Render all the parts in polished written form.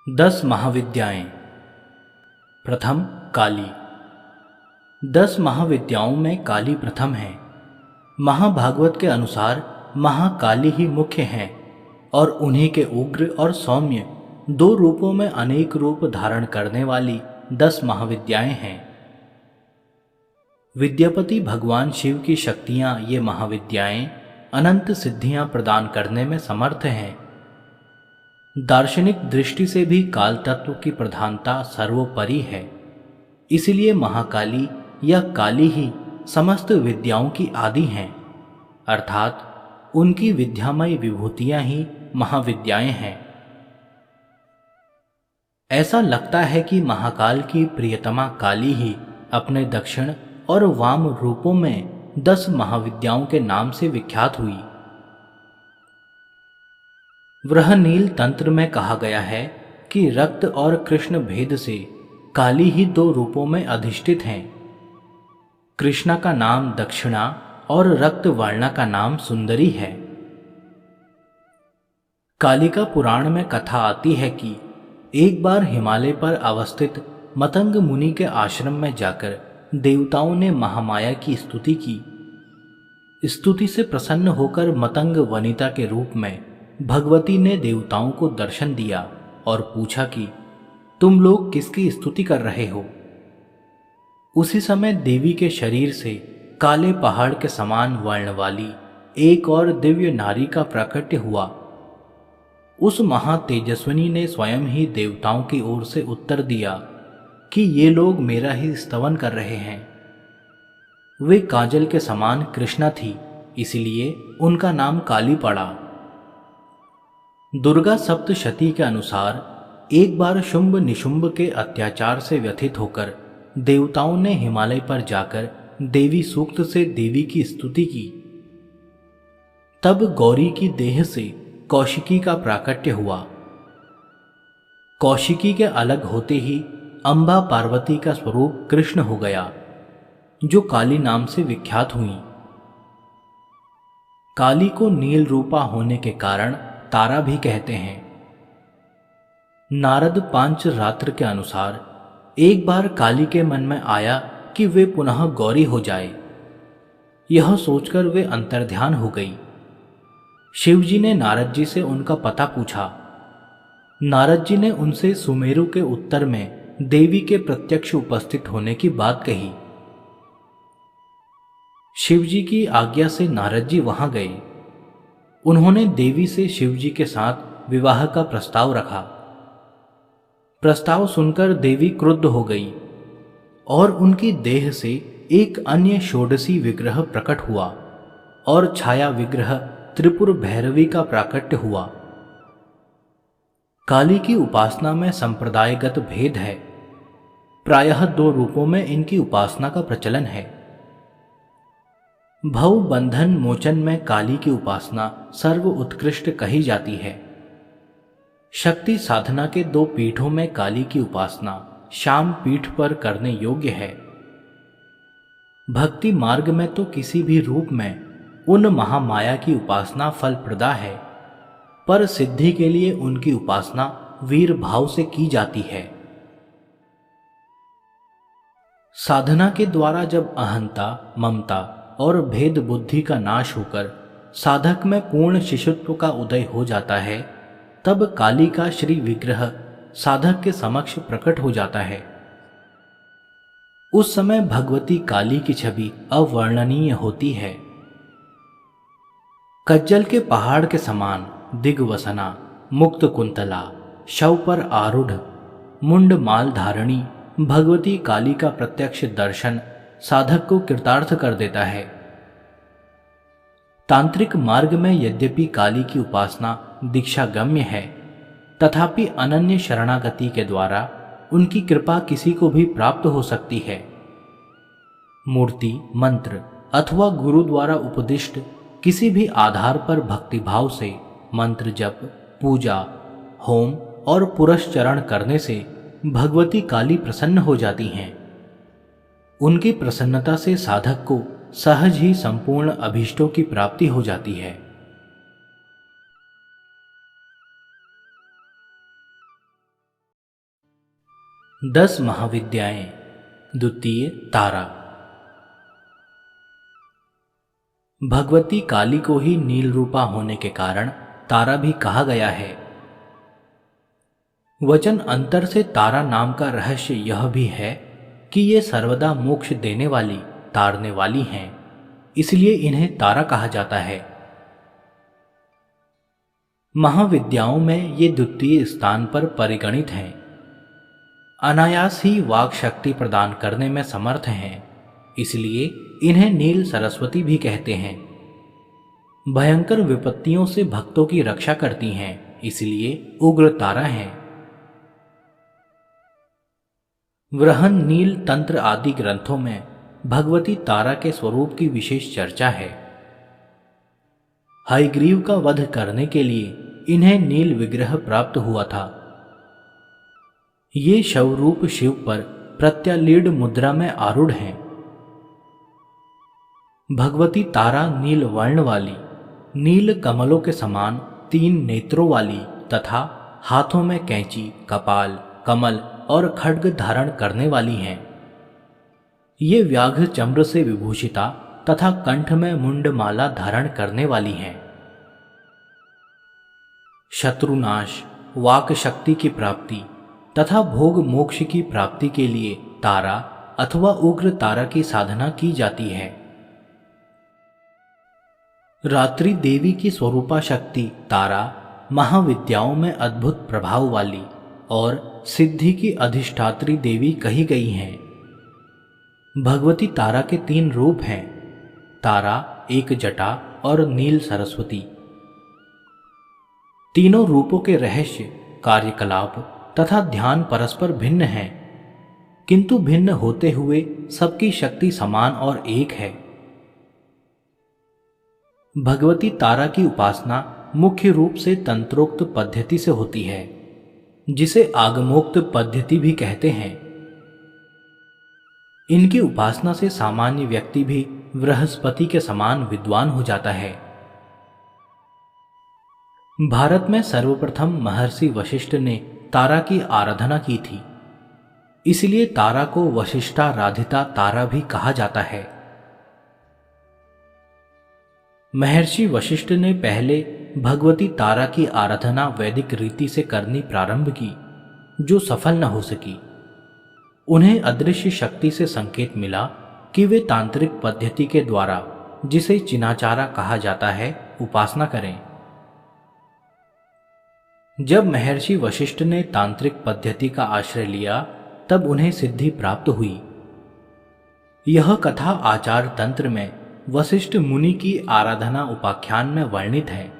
10 महाविद्याएं। प्रथम काली। 10 महाविद्याओं में काली प्रथम है। महाभागवत के अनुसार महाकाली ही मुख्य हैं और उन्हीं के उग्र और सौम्य 2 रूपों में अनेक रूप धारण करने वाली 10 महाविद्याएं हैं। विद्यापति भगवान शिव की शक्तियां ये महाविद्याएं अनंत सिद्धियां प्रदान करने में समर्थ हैं। दार्शनिक दृष्टि से भी काल तत्व की प्रधानता सर्वोपरि है। इसलिए महाकाली या काली ही समस्त विद्याओं की आदि हैं, अर्थात उनकी विद्यामय विभूतियां ही महाविद्याएं हैं। ऐसा लगता है कि महाकाल की प्रियतमा काली ही अपने दक्षिण और वाम रूपों में 10 महाविद्याओं के नाम से विख्यात हुई। वृहनील तंत्र में कहा गया है कि रक्त और कृष्ण भेद से काली ही 2 रूपों में अधिष्ठित हैं। कृष्णा का नाम दक्षिणा और रक्तवर्णा का नाम सुंदरी है। कालिका पुराण में कथा आती है कि एक बार हिमालय पर अवस्थित मतंग मुनि के आश्रम में जाकर देवताओं ने महामाया की स्तुति की। स्तुति से प्रसन्न होकर मतंग वनिता के रूप में भगवती ने देवताओं को दर्शन दिया और पूछा कि तुम लोग किसकी स्तुति कर रहे हो। उसी समय देवी के शरीर से काले पहाड़ के समान वर्ण वाली एक और दिव्य नारी का प्राकट्य हुआ। उस महातेजस्विनी ने स्वयं ही देवताओं की ओर से उत्तर दिया कि ये लोग मेरा ही स्तवन कर रहे हैं। वे काजल के समान कृष्णा थी, इसलिए उनका नाम काली पड़ा। दुर्गा सप्तशती के अनुसार एक बार शुंभ निशुंभ के अत्याचार से व्यथित होकर देवताओं ने हिमालय पर जाकर देवी सूक्त से देवी की स्तुति की। तब गौरी की देह से कौशिकी का प्राकट्य हुआ। कौशिकी के अलग होते ही अंबा पार्वती का स्वरूप कृष्ण हो गया, जो काली नाम से विख्यात हुई। काली को नील रूपा होने के कारण तारा भी कहते हैं। नारद पांचरात्र के अनुसार एक बार काली के मन में आया कि वे पुनः गौरी हो जाए। यह सोचकर वे अंतर्ध्यान हो गई। शिवजी ने नारद जी से उनका पता पूछा। नारद जी ने उनसे सुमेरु के उत्तर में देवी के प्रत्यक्ष उपस्थित होने की बात कही। शिवजी की आज्ञा से नारद जी वहां गए। उन्होंने देवी से शिवजी के साथ विवाह का प्रस्ताव रखा। प्रस्ताव सुनकर देवी क्रुद्ध हो गई और उनकी देह से एक अन्य षोडशी विग्रह प्रकट हुआ और छाया विग्रह त्रिपुर भैरवी का प्राकट्य हुआ। काली की उपासना में संप्रदायगत भेद है। प्रायः 2 रूपों में इनकी उपासना का प्रचलन है। भव बंधन मोचन में काली की उपासना सर्व उत्कृष्ट कही जाती है। शक्ति साधना के 2 पीठों में काली की उपासना शाम पीठ पर करने योग्य है। भक्ति मार्ग में तो किसी भी रूप में उन महामाया की उपासना फलप्रदा है, पर सिद्धि के लिए उनकी उपासना वीर भाव से की जाती है। साधना के द्वारा जब अहंता, ममता और भेद बुद्धि का नाश होकर साधक में पूर्ण शिशुत्व का उदय हो जाता है, तब काली का श्री विग्रह साधक के समक्ष प्रकट हो जाता है। उस समय भगवती काली की छवि अवर्णनीय होती है। कज्जल के पहाड़ के समान दिग्वसना, मुक्त कुंतला, शव पर आरूढ़, मुंड माल धारणी भगवती काली का प्रत्यक्ष दर्शन साधक को कृतार्थ कर देता है। तांत्रिक मार्ग में यद्यपि काली की उपासना दीक्षागम्य है, तथापि अनन्य शरणागति के द्वारा उनकी कृपा किसी को भी प्राप्त हो सकती है। मूर्ति, मंत्र अथवा गुरु द्वारा उपदिष्ट किसी भी आधार पर भक्तिभाव से मंत्र जप, पूजा, होम और पुरस्चरण करने से भगवती काली प्रसन्न हो जाती हैं। उनकी प्रसन्नता से साधक को सहज ही संपूर्ण अभीष्टों की प्राप्ति हो जाती है। 10 महाविद्याएं। द्वितीय तारा। भगवती काली को ही नील रूपा होने के कारण तारा भी कहा गया है। वचन अंतर से तारा नाम का रहस्य यह भी है कि ये सर्वदा मोक्ष देने वाली, तारने वाली हैं, इसलिए इन्हें तारा कहा जाता है। महाविद्याओं में ये द्वितीय स्थान पर परिगणित हैं। अनायास ही वाक शक्ति प्रदान करने में समर्थ हैं, इसलिए इन्हें नील सरस्वती भी कहते हैं। भयंकर विपत्तियों से भक्तों की रक्षा करती हैं, इसलिए उग्र तारा हैं। वृहन नील तंत्र आदि ग्रंथों में भगवती तारा के स्वरूप की विशेष चर्चा है। हयग्रीव का वध करने के लिए इन्हें नील विग्रह प्राप्त हुआ था। ये शवरूप शिव पर प्रत्यालीढ़ मुद्रा में आरूढ़ हैं। भगवती तारा नील वर्ण वाली, नील कमलों के समान 3 नेत्रों वाली तथा हाथों में कैंची, कपाल, कमल और खड्ग धारण करने वाली हैं। ये व्याघ्र चम्र से विभूषिता तथा कंठ में मुंडमाला धारण करने वाली हैं। शत्रुनाश, वाक शक्ति की प्राप्ति तथा भोग मोक्ष की प्राप्ति के लिए तारा अथवा उग्र तारा की साधना की जाती है। रात्रि देवी की स्वरूपा शक्ति तारा महाविद्याओं में अद्भुत प्रभाव वाली और सिद्धि की अधिष्ठात्री देवी कही गई हैं। भगवती तारा के 3 रूप हैं, तारा, एक जटा और नील सरस्वती। तीनों रूपों के रहस्य, कार्यकलाप तथा ध्यान परस्पर भिन्न हैं, किंतु भिन्न होते हुए सबकी शक्ति समान और एक है। भगवती तारा की उपासना मुख्य रूप से तंत्रोक्त पद्धति से होती है, जिसे आगमोक्त पद्धति भी कहते हैं। इनकी उपासना से सामान्य व्यक्ति भी बृहस्पति के समान विद्वान हो जाता है। भारत में सर्वप्रथम महर्षि वशिष्ठ ने तारा की आराधना की थी, इसलिए तारा को वशिष्ठाराधिता तारा भी कहा जाता है। महर्षि वशिष्ठ ने पहले भगवती तारा की आराधना वैदिक रीति से करनी प्रारंभ की, जो सफल न हो सकी। उन्हें अदृश्य शक्ति से संकेत मिला कि वे तांत्रिक पद्धति के द्वारा, जिसे चिनाचारा कहा जाता है, उपासना करें। जब महर्षि वशिष्ठ ने तांत्रिक पद्धति का आश्रय लिया, तब उन्हें सिद्धि प्राप्त हुई। यह कथा आचार तंत्र में वशिष्ठ मुनि की आराधना उपाख्यान में वर्णित है।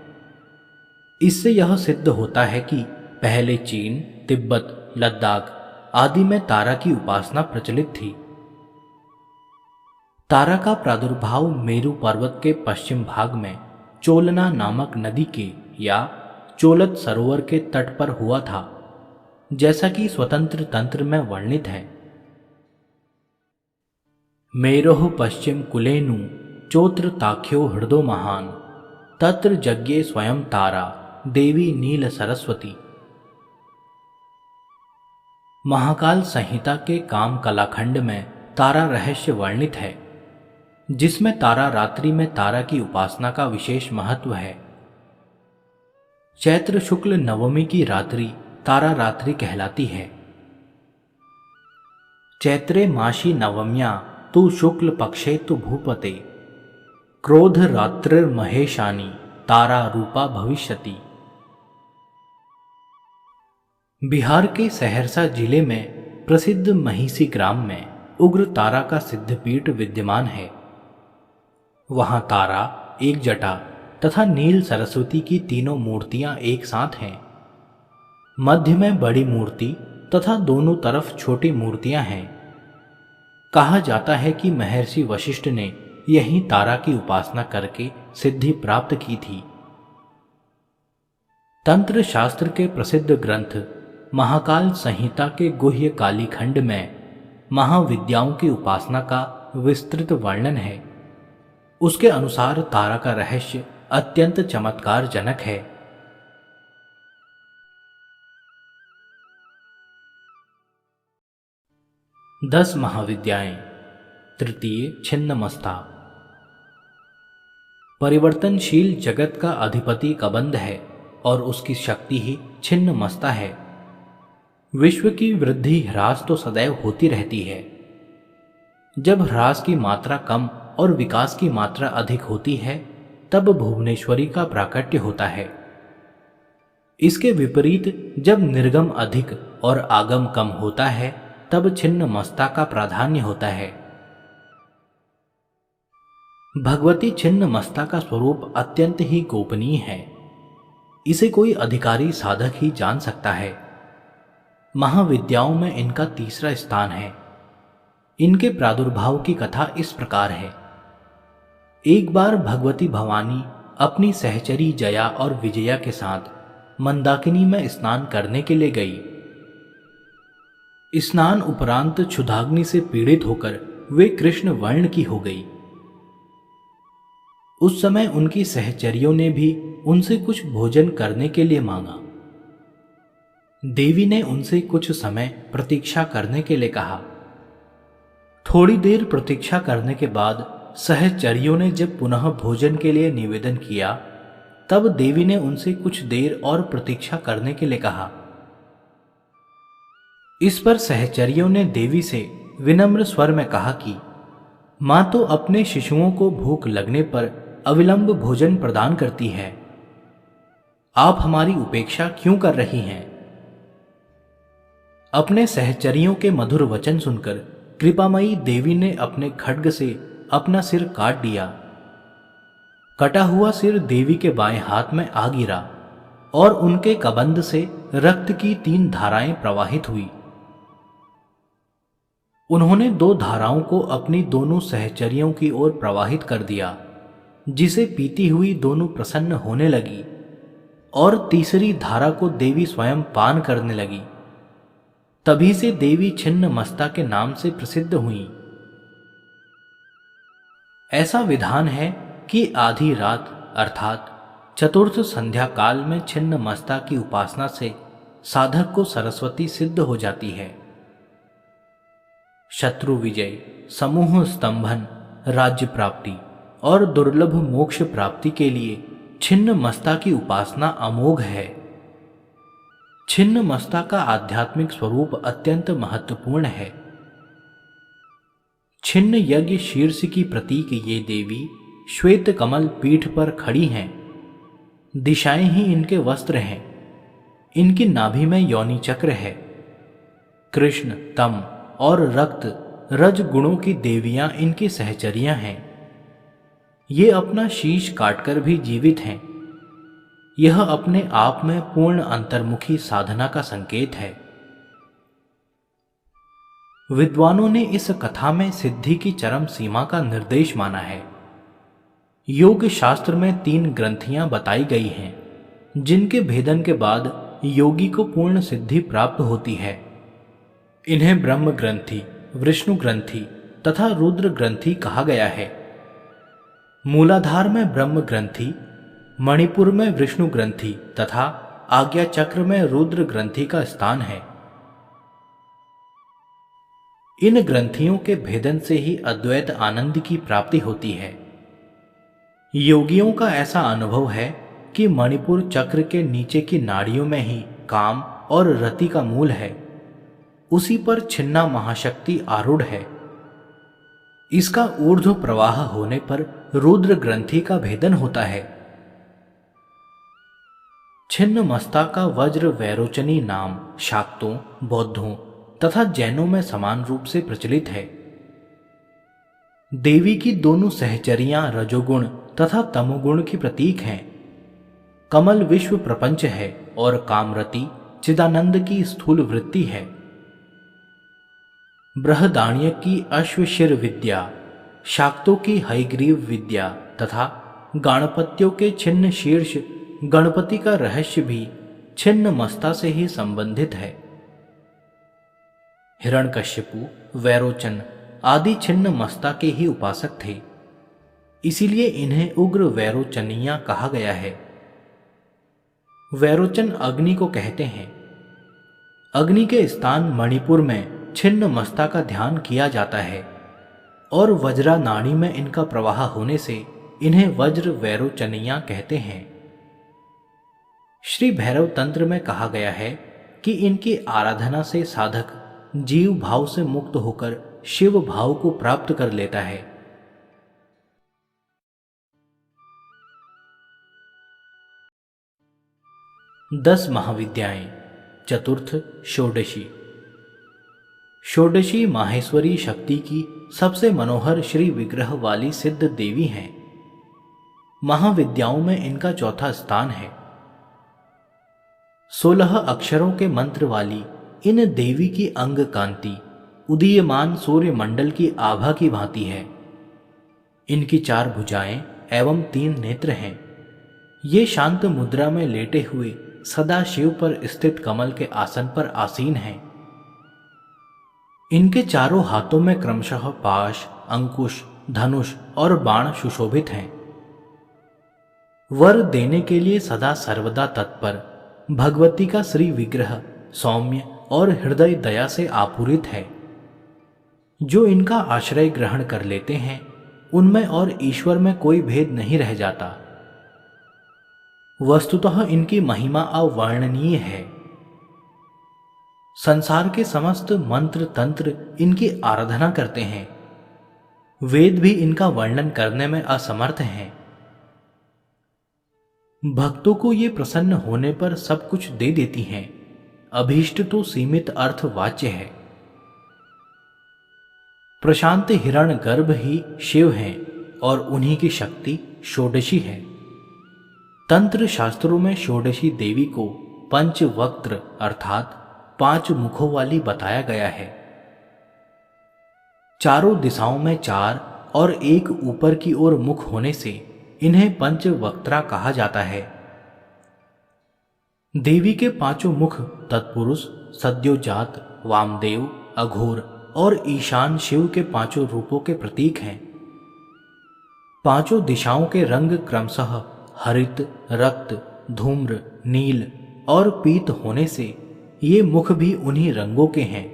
इससे यह सिद्ध होता है कि पहले चीन, तिब्बत, लद्दाख आदि में तारा की उपासना प्रचलित थी। तारा का प्रादुर्भाव मेरु पर्वत के पश्चिम भाग में चोलना नामक नदी के या चोलत सरोवर के तट पर हुआ था, जैसा कि स्वतंत्र तंत्र में वर्णित है। मेरोह पश्चिम कुलेनु चोत्र ताख्यो हृदो महान, तत्र जज्ञे स्वयं तारा देवी नील सरस्वती। महाकाल संहिता के काम कलाखंड में तारा रहस्य वर्णित है, जिसमें तारा रात्रि में तारा की उपासना का विशेष महत्व है। चैत्र शुक्ल नवमी की रात्रि तारा रात्रि कहलाती है। चैत्रे माशी नवम्या तु शुक्ल पक्षे तु भूपते, क्रोध रात्रिर्महेशानी तारा रूपा भविष्यति। बिहार के सहरसा जिले में प्रसिद्ध महिषी ग्राम में उग्र तारा का सिद्धपीठ विद्यमान है। वहां तारा, एक जटा तथा नील सरस्वती की तीनों मूर्तियां एक साथ हैं। मध्य में बड़ी मूर्ति तथा दोनों तरफ छोटी मूर्तियां हैं। कहा जाता है कि महर्षि वशिष्ठ ने यहीं तारा की उपासना करके सिद्धि प्राप्त की थी। तंत्र शास्त्र के प्रसिद्ध ग्रंथ महाकाल संहिता के गुह्य काली खंड में महाविद्याओं की उपासना का विस्तृत वर्णन है। उसके अनुसार तारा का रहस्य अत्यंत चमत्कारजनक है। 10 महाविद्याएं। तृतीय छिन्नमस्ता। परिवर्तनशील जगत का अधिपति कबंध है और उसकी शक्ति ही छिन्नमस्ता है। विश्व की वृद्धि ह्रास तो सदैव होती रहती है। जब ह्रास की मात्रा कम और विकास की मात्रा अधिक होती है तब भुवनेश्वरी का प्राकट्य होता है। इसके विपरीत जब निर्गम अधिक और आगम कम होता है तब छिन्नमस्ता का प्राधान्य होता है। भगवती छिन्नमस्ता का स्वरूप अत्यंत ही गोपनीय है। इसे कोई अधिकारी साधक ही जान सकता है। महाविद्याओं में इनका तीसरा स्थान है। इनके प्रादुर्भाव की कथा इस प्रकार है। एक बार भगवती भवानी अपनी सहचरी जया और विजया के साथ मंदाकिनी में स्नान करने के लिए गई। स्नान उपरांत क्षुधाग्नि से पीड़ित होकर वे कृष्ण वर्ण की हो गई। उस समय उनकी सहचरियों ने भी उनसे कुछ भोजन करने के लिए मांगा। देवी ने उनसे कुछ समय प्रतीक्षा करने के लिए कहा। थोड़ी देर प्रतीक्षा करने के बाद सहचरियों ने जब पुनः भोजन के लिए निवेदन किया तब देवी ने उनसे कुछ देर और प्रतीक्षा करने के लिए कहा। इस पर सहचरियों ने देवी से विनम्र स्वर में कहा कि मां तो अपने शिशुओं को भूख लगने पर अविलंब भोजन प्रदान करती है। आप हमारी उपेक्षा क्यों कर रही हैं? अपने सहचरियों के मधुर वचन सुनकर कृपामयी देवी ने अपने खड्ग से अपना सिर काट दिया। कटा हुआ सिर देवी के बाएं हाथ में आ गिरा और उनके कबंध से रक्त की 3 धाराएं प्रवाहित हुई। उन्होंने 2 धाराओं को अपनी दोनों सहचरियों की ओर प्रवाहित कर दिया, जिसे पीती हुई दोनों प्रसन्न होने लगी और तीसरी धारा को देवी स्वयं पान करने लगी। तभी से देवी छिन्नमस्ता के नाम से प्रसिद्ध हुई। ऐसा विधान है कि आधी रात अर्थात चतुर्थ संध्या काल में छिन्नमस्ता की उपासना से साधक को सरस्वती सिद्ध हो जाती है। शत्रु विजय, समूह स्तंभन, राज्य प्राप्ति और दुर्लभ मोक्ष प्राप्ति के लिए छिन्नमस्ता की उपासना अमोघ है। छिन्नमस्ता का आध्यात्मिक स्वरूप अत्यंत महत्वपूर्ण है। छिन्न यज्ञ शीर्ष की प्रतीक ये देवी श्वेत कमल पीठ पर खड़ी हैं। दिशाएं ही इनके वस्त्र हैं। इनकी नाभि में योनि चक्र है। कृष्ण, तम और रक्त रज गुणों की देवियां इनकी सहचरियां हैं। ये अपना शीश काटकर भी जीवित हैं। यह अपने आप में पूर्ण अंतर्मुखी साधना का संकेत है। विद्वानों ने इस कथा में सिद्धि की चरम सीमा का निर्देश माना है। योग शास्त्र में 3 ग्रंथियां बताई गई हैं, जिनके भेदन के बाद योगी को पूर्ण सिद्धि प्राप्त होती है। इन्हें ब्रह्म ग्रंथि, विष्णु ग्रंथि तथा रुद्र ग्रंथि कहा गया है। मूलाधार में ब्रह्म ग्रंथि, मणिपुर में विष्णु ग्रंथि तथा आज्ञा चक्र में रुद्र ग्रंथि का स्थान है। इन ग्रंथियों के भेदन से ही अद्वैत आनंद की प्राप्ति होती है। योगियों का ऐसा अनुभव है कि मणिपुर चक्र के नीचे की नाड़ियों में ही काम और रति का मूल है। उसी पर छिन्ना महाशक्ति आरूढ़ है। इसका ऊर्ध्व प्रवाह होने पर रुद्र ग्रंथि का भेदन होता है। छिन्नमस्ता का वज्र वैरोचनी नाम शाक्तों, बौद्धों तथा जैनों में समान रूप से प्रचलित है। देवी की दोनों सहचरियां रजोगुण तथा तमोगुण की प्रतीक हैं। कमल विश्व प्रपंच है और कामरति चिदानंद की स्थूल वृत्ति है। बृहदारण्यक की अश्वशिर विद्या, शाक्तों की हयग्रीव विद्या तथा गाणपत्यों के छिन्न शीर्ष गणपति का रहस्य भी छिन्नमस्ता से ही संबंधित है। हिरण्यकश्यपु, वैरोचन आदि छिन्नमस्ता के ही उपासक थे। इसीलिए इन्हें उग्र वैरोचनिया कहा गया है। वैरोचन अग्नि को कहते हैं। अग्नि के स्थान मणिपुर में छिन्न मस्ता का ध्यान किया जाता है और वज्रा नाड़ी में इनका प्रवाह होने से इन्हें वज्र वैरोचनिया कहते हैं। श्री भैरव तंत्र में कहा गया है कि इनकी आराधना से साधक जीव भाव से मुक्त होकर शिव भाव को प्राप्त कर लेता है। दस महाविद्याएं। चतुर्थ षोडशी। षोडशी माहेश्वरी शक्ति की सबसे मनोहर श्री विग्रह वाली सिद्ध देवी हैं। महाविद्याओं में इनका चौथा स्थान है। 16 अक्षरों के मंत्र वाली इन देवी की अंग कांति उदीयमान सूर्य मंडल की आभा की भांति है। इनकी 4 भुजाएं एवं 3 नेत्र हैं। ये शांत मुद्रा में लेटे हुए सदा शिव पर स्थित कमल के आसन पर आसीन हैं। इनके चारों हाथों में क्रमशः पाश, अंकुश, धनुष और बाण सुशोभित हैं। वर देने के लिए सदा सर्वदा तत्पर भगवती का श्री विग्रह सौम्य और हृदय दया से आपूरित है। जो इनका आश्रय ग्रहण कर लेते हैं उनमें और ईश्वर में कोई भेद नहीं रह जाता। वस्तुतः इनकी महिमा अवर्णनीय है। संसार के समस्त मंत्र तंत्र इनकी आराधना करते हैं। वेद भी इनका वर्णन करने में असमर्थ हैं। भक्तों को ये प्रसन्न होने पर सब कुछ दे देती हैं। अभीष्ट तो सीमित अर्थ वाच्य है। प्रशांत हिरण गर्भ ही शिव हैं और उन्हीं की शक्ति षोडशी है। तंत्र शास्त्रों में षोडशी देवी को पंचवक्त्र अर्थात 5 मुखों वाली बताया गया है। चारों दिशाओं में 4 और एक ऊपर की ओर मुख होने से इन्हें पंचवक्त्रा कहा जाता है। देवी के 5 मुख तत्पुरुष, सद्योजात, वामदेव, अघोर और ईशान शिव के 5 रूपों के प्रतीक हैं। 5 दिशाओं के रंग क्रमशः हरित, रक्त, धूम्र, नील और पीत होने से ये मुख भी उन्हीं रंगों के हैं।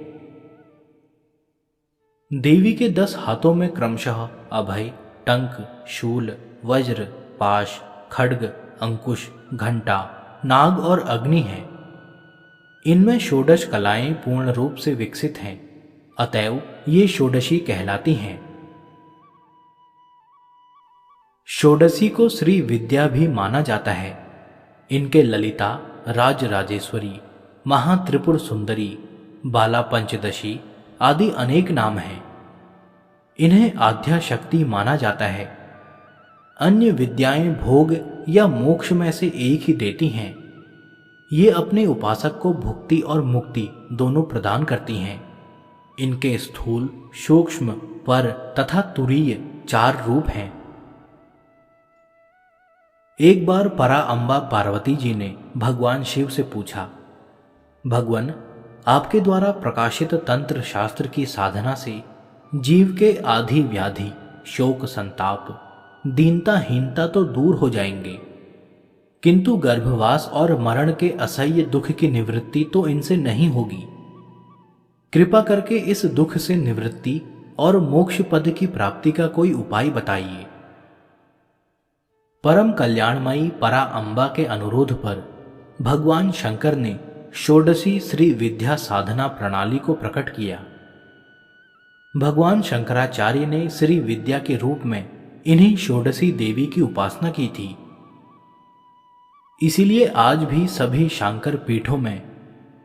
देवी के 10 हाथों में क्रमशः अभय, टंक, शूल, वज्र, पाश, खड्ग, अंकुश, घंटा, नाग और अग्नि हैं। इनमें षोडश कलाएं पूर्ण रूप से विकसित हैं, अतएव ये षोडशी कहलाती हैं। षोडशी को श्री विद्या भी माना जाता है। इनके ललिता, राज राजेश्वरी, महात्रिपुर सुंदरी, बाला पंचदशी आदि अनेक नाम हैं। इन्हें आद्या शक्ति माना जाता है। अन्य विद्याएं भोग या मोक्ष में से एक ही देती हैं। ये अपने उपासक को भुक्ति और मुक्ति दोनों प्रदान करती हैं। इनके स्थूल, सूक्ष्म, पर तथा तुरीय 4 रूप हैं। एक बार परा अम्बा पार्वती जी ने भगवान शिव से पूछा, भगवान, आपके द्वारा प्रकाशित तंत्र शास्त्र की साधना से जीव के आधि व्याधि, शोक, संताप, दीनता, हीनता तो दूर हो जाएंगे, किंतु गर्भवास और मरण के असह्य दुख की निवृत्ति तो इनसे नहीं होगी। कृपा करके इस दुख से निवृत्ति और मोक्ष पद की प्राप्ति का कोई उपाय बताइए। परम कल्याणमयी परा अम्बा के अनुरोध पर भगवान शंकर ने षोडशी श्री विद्या साधना प्रणाली को प्रकट किया। भगवान शंकराचार्य ने श्री विद्या के रूप में इन्हीं षोडशी देवी की उपासना की थी। इसीलिए आज भी सभी शांकर पीठों में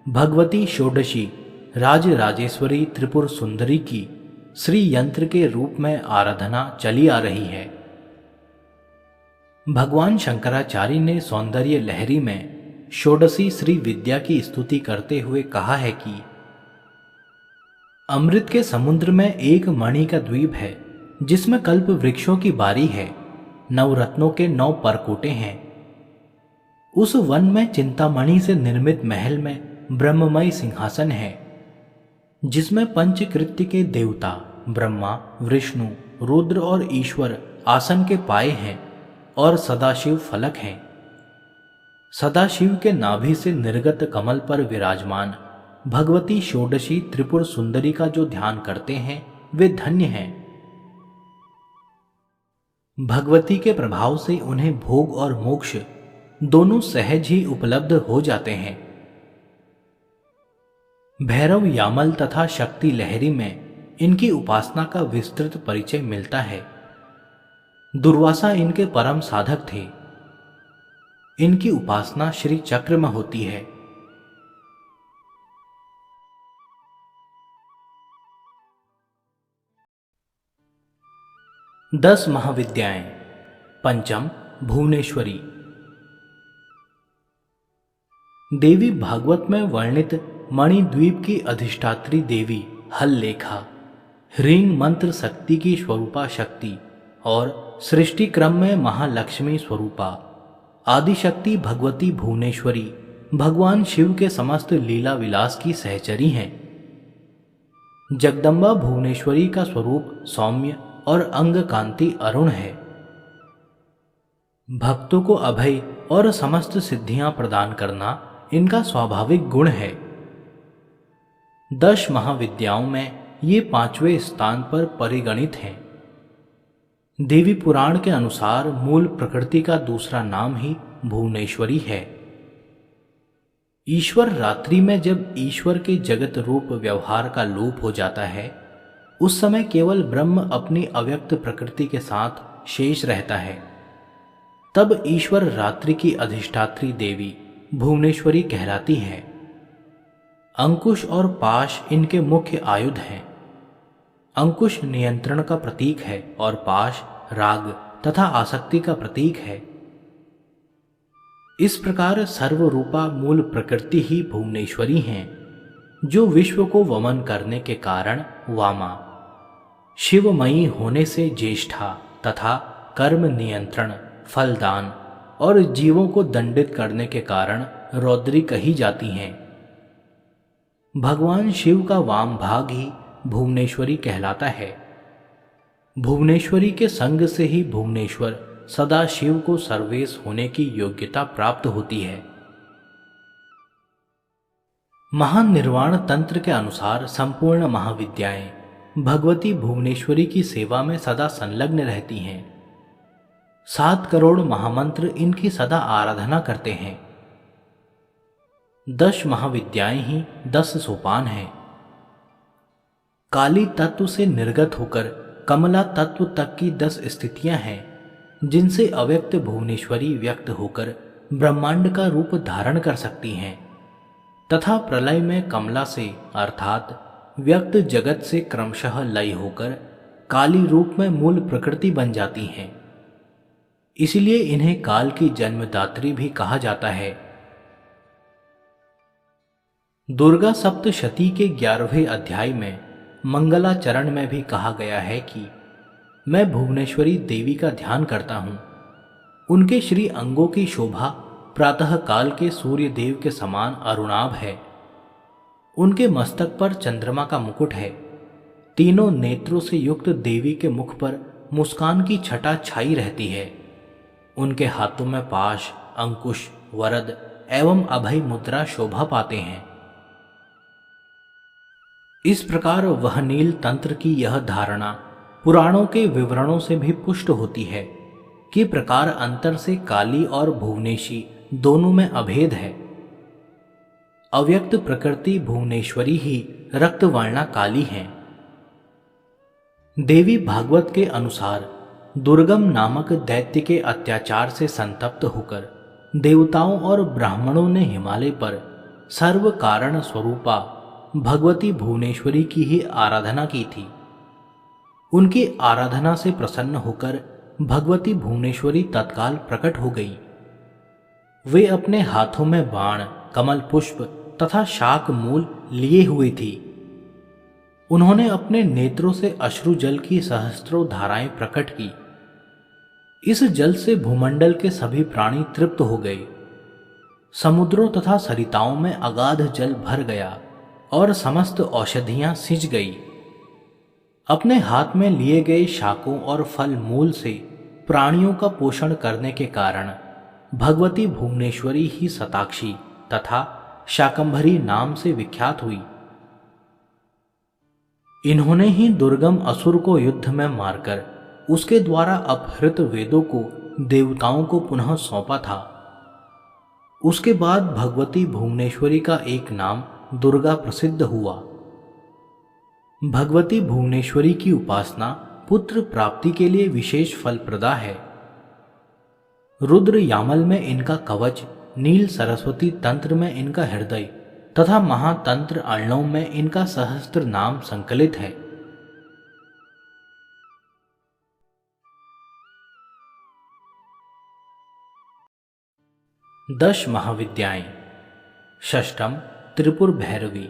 भगवती षोडशी राज राजेश्वरी त्रिपुर सुंदरी की श्री यंत्र के रूप में आराधना चली आ रही है। भगवान शंकराचार्य ने सौंदर्य लहरी में षोडशी श्री विद्या की स्तुति करते हुए कहा है कि अमृत के समुद्र में एक मणि का द्वीप है जिसमें कल्प वृक्षों की बारी है, नवरत्नों के 9 परकोटे हैं। उस वन में चिंतामणि से निर्मित महल में ब्रह्ममय सिंहासन है जिसमें पंचकृत्य के देवता ब्रह्मा, विष्णु, रुद्र और ईश्वर आसन के पाए हैं और सदाशिव फलक हैं। सदाशिव के नाभि से निर्गत कमल पर विराजमान भगवती षोडशी त्रिपुर सुंदरी का जो ध्यान करते हैं वे धन्य हैं। भगवती के प्रभाव से उन्हें भोग और मोक्ष दोनों सहज ही उपलब्ध हो जाते हैं। भैरव यामल तथा शक्ति लहरी में इनकी उपासना का विस्तृत परिचय मिलता है। दुर्वासा इनके परम साधक थे। इनकी उपासना श्री चक्र में होती है। दस महाविद्याएं। पंचम भुवनेश्वरी। देवी भागवत में वर्णित मणिद्वीप की अधिष्ठात्री देवी हल्लेखा, ह्रीं मंत्र शक्ति की स्वरूपा शक्ति और सृष्टि क्रम में महालक्ष्मी स्वरूपा आदिशक्ति भगवती भुवनेश्वरी भगवान शिव के समस्त लीला विलास की सहचरी हैं। जगदम्बा भुवनेश्वरी का स्वरूप सौम्य और अंग कांति अरुण है। भक्तों को अभय और समस्त सिद्धियां प्रदान करना इनका स्वाभाविक गुण है। 10 महाविद्याओं में ये 5वें स्थान पर परिगणित हैं। देवी पुराण के अनुसार मूल प्रकृति का दूसरा नाम ही भुवनेश्वरी है। ईश्वर रात्रि में जब ईश्वर के जगत रूप व्यवहार का लोप हो जाता है, उस समय केवल ब्रह्म अपनी अव्यक्त प्रकृति के साथ शेष रहता है। तब ईश्वर रात्रि की अधिष्ठात्री देवी भुवनेश्वरी कहलाती है। अंकुश और पाश इनके मुख्य आयुध हैं। अंकुश नियंत्रण का प्रतीक है और पाश राग तथा आसक्ति का प्रतीक है। इस प्रकार सर्वरूपा मूल प्रकृति ही भुवनेश्वरी हैं, जो विश्व को वमन करने के कारण वामा, शिवमयी होने से ज्येष्ठा तथा कर्म नियंत्रण, फलदान और जीवों को दंडित करने के कारण रौद्री कही जाती हैं। भगवान शिव का वाम भाग ही भुवनेश्वरी कहलाता है। भुवनेश्वरी के संग से ही भुवनेश्वर सदा शिव को सर्वेश होने की योग्यता प्राप्त होती है। महानिर्वाण तंत्र के अनुसार संपूर्ण महाविद्याएं भगवती भुवनेश्वरी की सेवा में सदा संलग्न रहती हैं। 7 करोड़ महामंत्र इनकी सदा आराधना करते हैं। 10 महाविद्याएं ही 10 सोपान हैं। काली तत्व से निर्गत होकर कमला तत्व तक की 10 स्थितियां हैं, जिनसे अव्यक्त भुवनेश्वरी व्यक्त होकर ब्रह्मांड का रूप धारण कर सकती हैं तथा प्रलय में कमला से अर्थात व्यक्त जगत से क्रमशः लय होकर काली रूप में मूल प्रकृति बन जाती हैं। इसलिए इन्हें काल की जन्मदात्री भी कहा जाता है। दुर्गा सप्तशती के 11वें अध्याय में मंगलाचरण में भी कहा गया है कि मैं भुवनेश्वरी देवी का ध्यान करता हूँ। उनके श्री अंगों की शोभा प्रातः काल के सूर्य देव के समान अरुणाभ है। उनके मस्तक पर चंद्रमा का मुकुट है। तीनों नेत्रों से युक्त देवी के मुख पर मुस्कान की छटा छाई रहती है। उनके हाथों में पाश, अंकुश, वरद एवं अभय मुद्रा शोभा पाते हैं। इस प्रकार वह नील तंत्र की यह धारणा पुराणों के विवरणों से भी पुष्ट होती है कि प्रकार अंतर से काली और भुवनेशी दोनों में अभेद है। अव्यक्त प्रकृति भुवनेश्वरी ही रक्तवर्णा काली हैं। देवी भागवत के अनुसार दुर्गम नामक दैत्य के अत्याचार से संतप्त होकर देवताओं और ब्राह्मणों ने हिमालय पर सर्व कारण स्वरूपा भगवती भुवनेश्वरी की ही आराधना की थी। उनकी आराधना से प्रसन्न होकर भगवती भुवनेश्वरी तत्काल प्रकट हो गई। वे अपने हाथों में बाण, कमल पुष्प तथा शाक मूल लिए हुए थी। उन्होंने अपने नेत्रों से अश्रु जल की सहस्त्रों धाराएं प्रकट की। इस जल से भूमंडल के सभी प्राणी तृप्त हो गए। समुद्रों तथा सरिताओं में अगाध जल भर गया और समस्त औषधियां सिंच गई। अपने हाथ में लिए गए शाकों और फल मूल से प्राणियों का पोषण करने के कारण भगवती भुवनेश्वरी ही शताक्षी तथा शाकंभरी नाम से विख्यात हुई। इन्होंने ही दुर्गम असुर को युद्ध में मारकर उसके द्वारा अपहृत वेदों को देवताओं को पुनः सौंपा था। उसके बाद भगवती भुवनेश्वरी का एक नाम दुर्गा प्रसिद्ध हुआ। भगवती भुवनेश्वरी की उपासना पुत्र प्राप्ति के लिए विशेष फलप्रदा है। रुद्र यामल में इनका कवच, नील सरस्वती तंत्र में इनका हृदय तथा महातंत्र अर्णव में इनका सहस्त्र नाम संकलित है। दश महाविद्याएं। षष्ठम त्रिपुर भैरवी।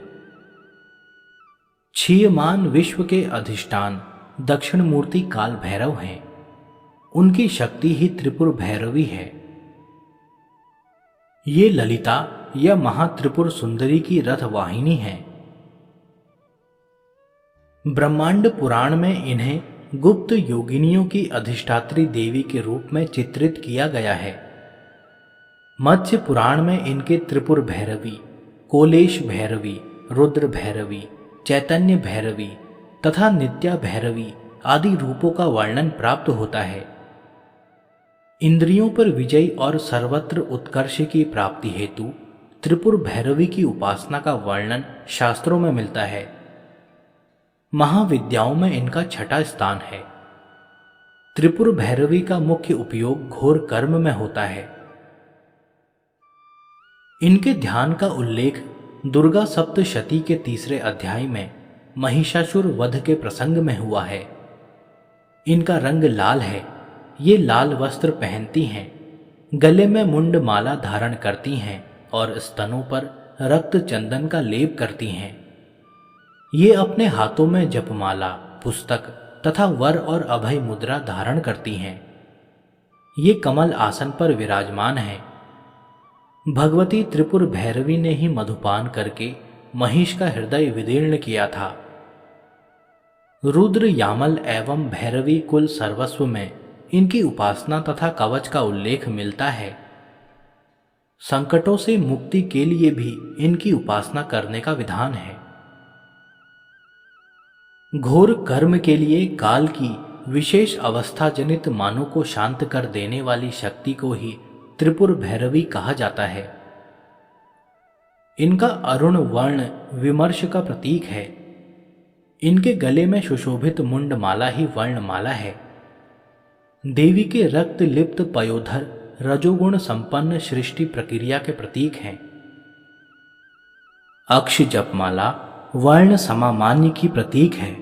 क्षीयमान विश्व के अधिष्ठान दक्षिण मूर्ति काल भैरव हैं। उनकी शक्ति ही त्रिपुर भैरवी है। ये ललिता या महात्रिपुर सुंदरी की रथवाहिनी है। ब्रह्मांड पुराण में इन्हें गुप्त योगिनियों की अधिष्ठात्री देवी के रूप में चित्रित किया गया है। मत्स्य पुराण में इनके त्रिपुर भैरवी, कोलेश भैरवी, रुद्र भैरवी, चैतन्य भैरवी तथा नित्या भैरवी आदि रूपों का वर्णन प्राप्त होता है। इंद्रियों पर विजय और सर्वत्र उत्कर्ष की प्राप्ति हेतु त्रिपुर भैरवी की उपासना का वर्णन शास्त्रों में मिलता है। महाविद्याओं में इनका छठा स्थान है। त्रिपुर भैरवी का मुख्य उपयोग घोर कर्म में होता है। इनके ध्यान का उल्लेख दुर्गा सप्तशती के तीसरे अध्याय में महिषासुर वध के प्रसंग में हुआ है। इनका रंग लाल है। ये लाल वस्त्र पहनती हैं, गले में मुंड माला धारण करती हैं और स्तनों पर रक्त चंदन का लेप करती हैं। ये अपने हाथों में जपमाला, पुस्तक तथा वर और अभय मुद्रा धारण करती हैं। ये कमल आसन पर विराजमान हैं। भगवती त्रिपुर भैरवी ने ही मधुपान करके महिष का हृदय विदीर्ण किया था। रुद्र यामल एवं भैरवी कुल सर्वस्व में इनकी उपासना तथा कवच का उल्लेख मिलता है। संकटों से मुक्ति के लिए भी इनकी उपासना करने का विधान है। घोर कर्म के लिए काल की विशेष अवस्था जनित मानों को शांत कर देने वाली शक्ति को ही त्रिपुर भैरवी कहा जाता है। इनका अरुण वर्ण विमर्श का प्रतीक है। इनके गले में सुशोभित मुंडमाला ही वर्णमाला है। देवी के रक्त लिप्त पयोधर रजोगुण संपन्न सृष्टि प्रक्रिया के प्रतीक हैं। अक्ष जपमाला वर्ण समामान्य की प्रतीक है।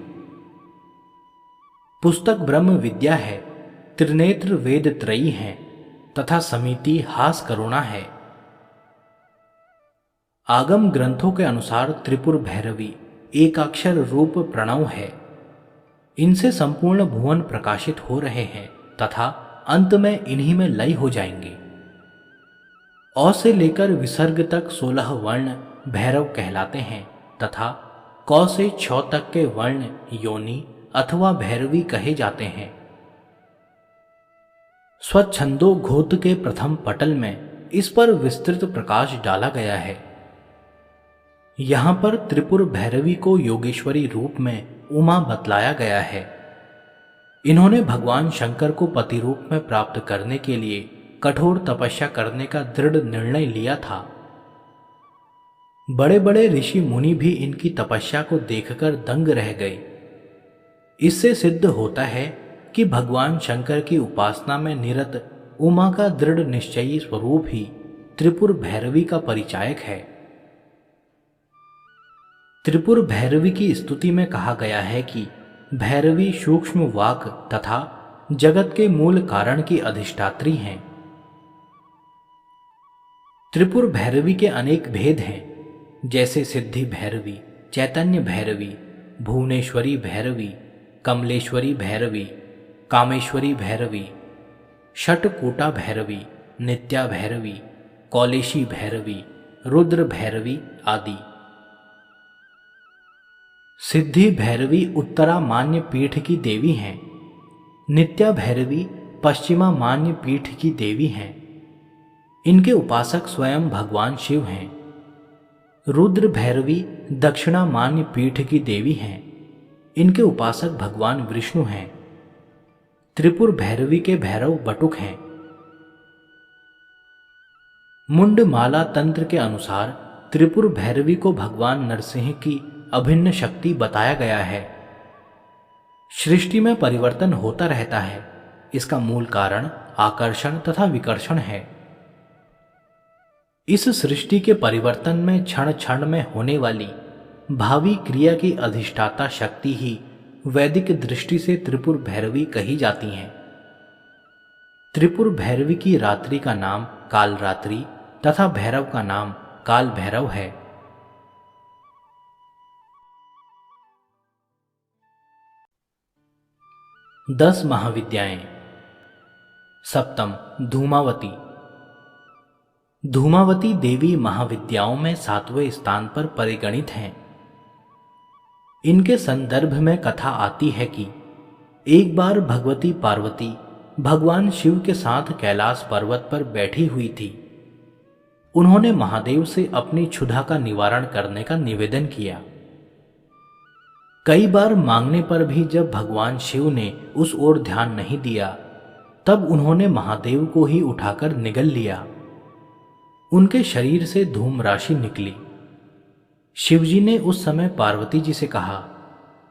पुस्तक ब्रह्म विद्या है। त्रिनेत्र वेद त्रयी हैं तथा समिति हास करुणा है। आगम ग्रंथों के अनुसार त्रिपुर भैरवी एकाक्षर रूप प्रणव है। इनसे संपूर्ण भुवन प्रकाशित हो रहे हैं तथा अंत में इन्हीं में लय हो जाएंगे। औ से लेकर विसर्ग तक 16 वर्ण भैरव कहलाते हैं तथा कौ से छ तक के वर्ण योनि अथवा भैरवी कहे जाते हैं। स्वच्छंदो घोत के प्रथम पटल में इस पर विस्तृत प्रकाश डाला गया है। यहां पर त्रिपुर भैरवी को योगेश्वरी रूप में उमा बतलाया गया है। इन्होंने भगवान शंकर को पति रूप में प्राप्त करने के लिए कठोर तपस्या करने का दृढ़ निर्णय लिया था। बड़े बड़े ऋषि मुनि भी इनकी तपस्या को देखकर दंग रह गए। इससे सिद्ध होता है कि भगवान शंकर की उपासना में निरत उमा का दृढ़ निश्चयी स्वरूप ही त्रिपुर भैरवी का परिचायक है। त्रिपुर भैरवी की स्तुति में कहा गया है कि भैरवी सूक्ष्म वाक तथा जगत के मूल कारण की अधिष्ठात्री हैं। त्रिपुर भैरवी के अनेक भेद हैं, जैसे सिद्धि भैरवी, चैतन्य भैरवी, भुवनेश्वरी भैरवी, कमलेश्वरी भैरवी, कामेश्वरी भैरवी, षटकूटा भैरवी, नित्या भैरवी, कौलेशी भैरवी, रुद्र भैरवी आदि। सिद्धि भैरवी उत्तरा मान्य पीठ की देवी हैं। नित्या भैरवी पश्चिमा मान्य पीठ की देवी हैं। इनके उपासक स्वयं भगवान शिव हैं। रुद्र भैरवी दक्षिणामान्य पीठ की देवी हैं। इनके उपासक भगवान विष्णु हैं। त्रिपुर भैरवी के भैरव बटुक हैं। मुंडमाला तंत्र के अनुसार त्रिपुर भैरवी को भगवान नरसिंह की अभिन्न शक्ति बताया गया है। सृष्टि में परिवर्तन होता रहता है। इसका मूल कारण आकर्षण तथा विकर्षण है। इस सृष्टि के परिवर्तन में क्षण क्षण में होने वाली भावी क्रिया की अधिष्ठाता शक्ति ही वैदिक दृष्टि से त्रिपुर भैरवी कही जाती हैं। त्रिपुर भैरवी की रात्रि का नाम कालरात्रि तथा भैरव का नाम काल भैरव है। दस महाविद्याएं। सप्तम, धूमावती। धूमावती देवी महाविद्याओं में 7वें स्थान पर परिगणित हैं। इनके संदर्भ में कथा आती है कि एक बार भगवती पार्वती भगवान शिव के साथ कैलाश पर्वत पर बैठी हुई थी। उन्होंने महादेव से अपनी क्षुधा का निवारण करने का निवेदन किया। कई बार मांगने पर भी जब भगवान शिव ने उस ओर ध्यान नहीं दिया, तब उन्होंने महादेव को ही उठाकर निगल लिया। उनके शरीर से धूम राशि निकली। शिवजी ने उस समय पार्वती जी से कहा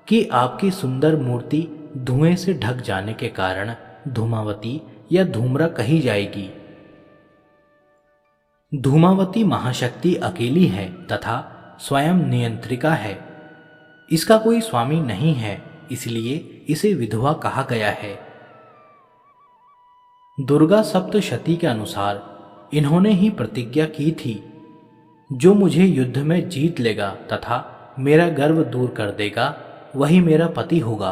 कि आपकी सुंदर मूर्ति धुएं से ढक जाने के कारण धूमावती या धूम्रा कही जाएगी। धूमावती महाशक्ति अकेली है तथा स्वयं नियंत्रिका है। इसका कोई स्वामी नहीं है, इसलिए इसे विधवा कहा गया है। दुर्गा सप्तशती के अनुसार इन्होंने ही प्रतिज्ञा की थी, जो मुझे युद्ध में जीत लेगा तथा मेरा गर्व दूर कर देगा, वही मेरा पति होगा।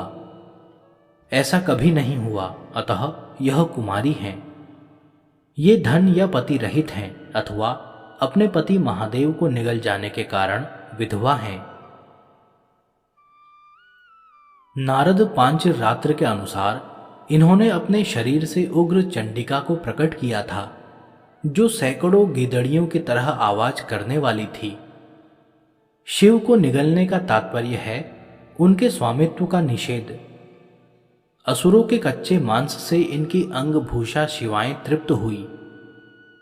ऐसा कभी नहीं हुआ, अतः यह कुमारी हैं। ये धन या पति रहित हैं अथवा अपने पति महादेव को निगल जाने के कारण विधवा हैं। नारद पांच रात्र के अनुसार इन्होंने अपने शरीर से उग्र चंडिका को प्रकट किया था, जो सैकड़ों गिदड़ियों की तरह आवाज करने वाली थी। शिव को निगलने का तात्पर्य है उनके स्वामित्व का निषेध। असुरों के कच्चे मांस से इनकी अंगभूषा शिवाएं तृप्त हुई।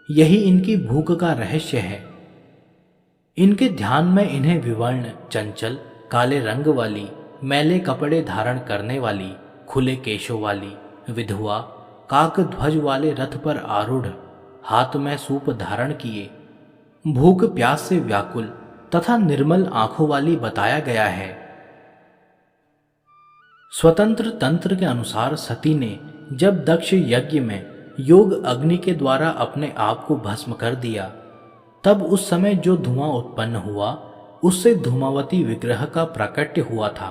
यही इनकी भूख का रहस्य है। इनके ध्यान में इन्हें विवर्ण, चंचल, काले रंग वाली, मैले कपड़े धारण करने वाली, खुले केशों वाली, विधवा, काक ध्वज वाले रथ पर आरूढ़, हाथ में सूप धारण किए, भूख प्यास से व्याकुल तथा निर्मल आंखों वाली बताया गया है। स्वतंत्र तंत्र के अनुसार सती ने जब दक्ष यज्ञ में योग अग्नि के द्वारा अपने आप को भस्म कर दिया, तब उस समय जो धुआं उत्पन्न हुआ उससे धूमावती विग्रह का प्राकट्य हुआ था।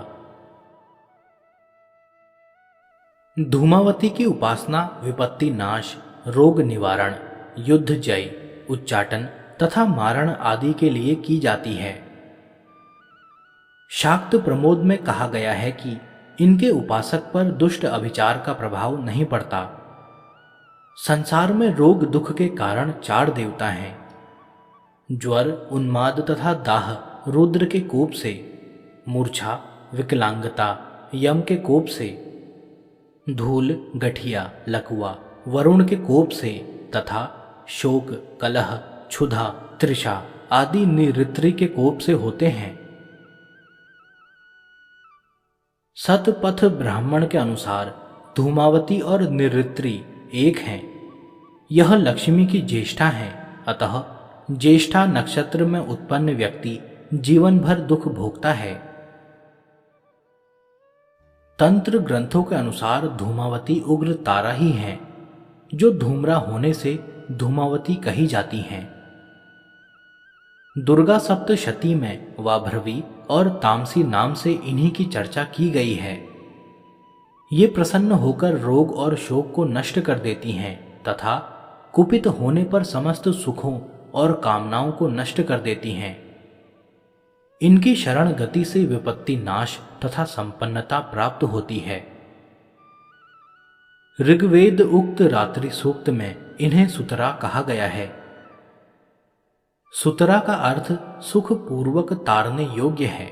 धूमावती की उपासना विपत्ति नाश, रोग निवारण, युद्ध जय, उच्चाटन तथा मारण आदि के लिए की जाती है। शाक्त प्रमोद में कहा गया है कि इनके उपासक पर दुष्ट अभिचार का प्रभाव नहीं पड़ता। संसार में रोग दुख के कारण 4 देवता हैं। ज्वर, उन्माद तथा दाह रुद्र के कोप से, मूर्छा, विकलांगता यम के कोप से, धूल, गठिया, लकवा वरुण के कोप से तथा शोक, कलह, क्षुधा, तृषा आदि निऋत्री के कोप से होते हैं। सतपथ ब्राह्मण के अनुसार धूमावती और निऋत्री एक हैं। यह लक्ष्मी की ज्येष्ठा हैं, अतः ज्येष्ठा नक्षत्र में उत्पन्न व्यक्ति जीवन भर दुख भोगता है। तंत्र ग्रंथों के अनुसार धूमावती उग्र तारा ही है, जो धूम्रा होने से धूमावती कही जाती हैं। दुर्गा सप्तशती में वाभ्रवी और तामसी नाम से इन्हीं की चर्चा की गई है। ये प्रसन्न होकर रोग और शोक को नष्ट कर देती हैं तथा कुपित होने पर समस्त सुखों और कामनाओं को नष्ट कर देती हैं। इनकी शरण गति से विपत्ति नाश तथा संपन्नता प्राप्त होती है। ऋग्वेद उक्त रात्रि सूक्त में इन्हें सुतरा कहा गया है। सुतरा का अर्थ सुख पूर्वक तारने योग्य है।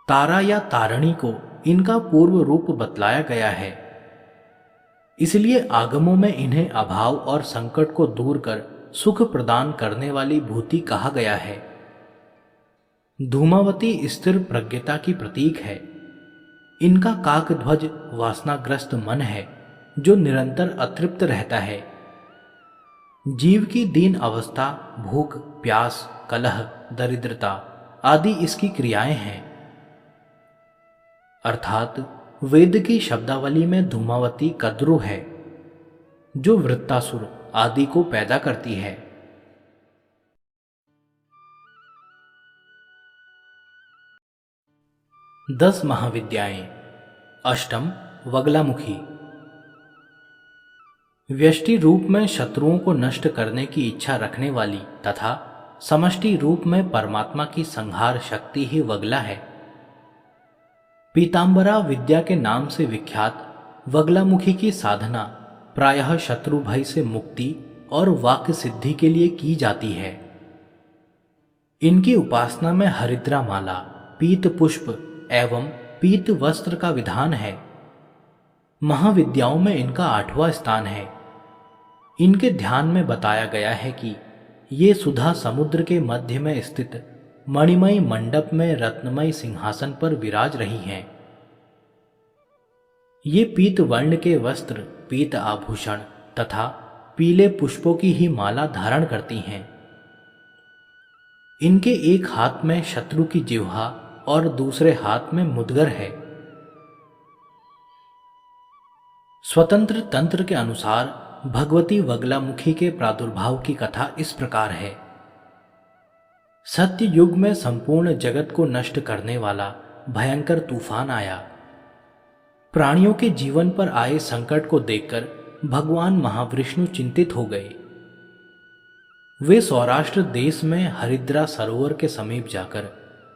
तारा या तारणी को इनका पूर्व रूप बतलाया गया है, इसलिए आगमों में इन्हें अभाव और संकट को दूर कर सुख प्रदान करने वाली भूति कहा गया है। धूमावती स्थिर प्रज्ञता की प्रतीक है। इनका काकध्वज वासनाग्रस्त मन है जो निरंतर अतृप्त रहता है। जीव की दीन अवस्था भूख, प्यास, कलह, दरिद्रता आदि इसकी क्रियाएं हैं। अर्थात वेद की शब्दावली में धूमावती कद्रु है जो वृत्तासुर आदि को पैदा करती है। 10 महाविद्याएं। अष्टम वगलामुखी। व्यष्टि रूप में शत्रुओं को नष्ट करने की इच्छा रखने वाली तथा समष्टि रूप में परमात्मा की संहार शक्ति ही वगला है। पीतांबरा विद्या के नाम से विख्यात वगलामुखी की साधना प्रायः शत्रु भय से मुक्ति और वाक्य सिद्धि के लिए की जाती है। इनकी उपासना में हरिद्रा माला, पीत पुष्प एवं पीत वस्त्र का विधान है। महाविद्याओं में इनका 8वां स्थान है। इनके ध्यान में बताया गया है कि ये सुधा समुद्र के मध्य में स्थित मणिमय मंडप में रत्नमय सिंहासन पर विराज रही हैं। ये पीत वर्ण के वस्त्र, पीत आभूषण तथा पीले पुष्पों की ही माला धारण करती हैं। इनके एक हाथ में शत्रु की जिह्वा और दूसरे हाथ में मुद्गर है। स्वतंत्र तंत्र के अनुसार भगवती वगलामुखी के प्रादुर्भाव की कथा इस प्रकार है। सत्य युग में संपूर्ण जगत को नष्ट करने वाला भयंकर तूफान आया। प्राणियों के जीवन पर आए संकट को देखकर भगवान महाविष्णु चिंतित हो गए। वे सौराष्ट्र देश में हरिद्रा सरोवर के समीप जाकर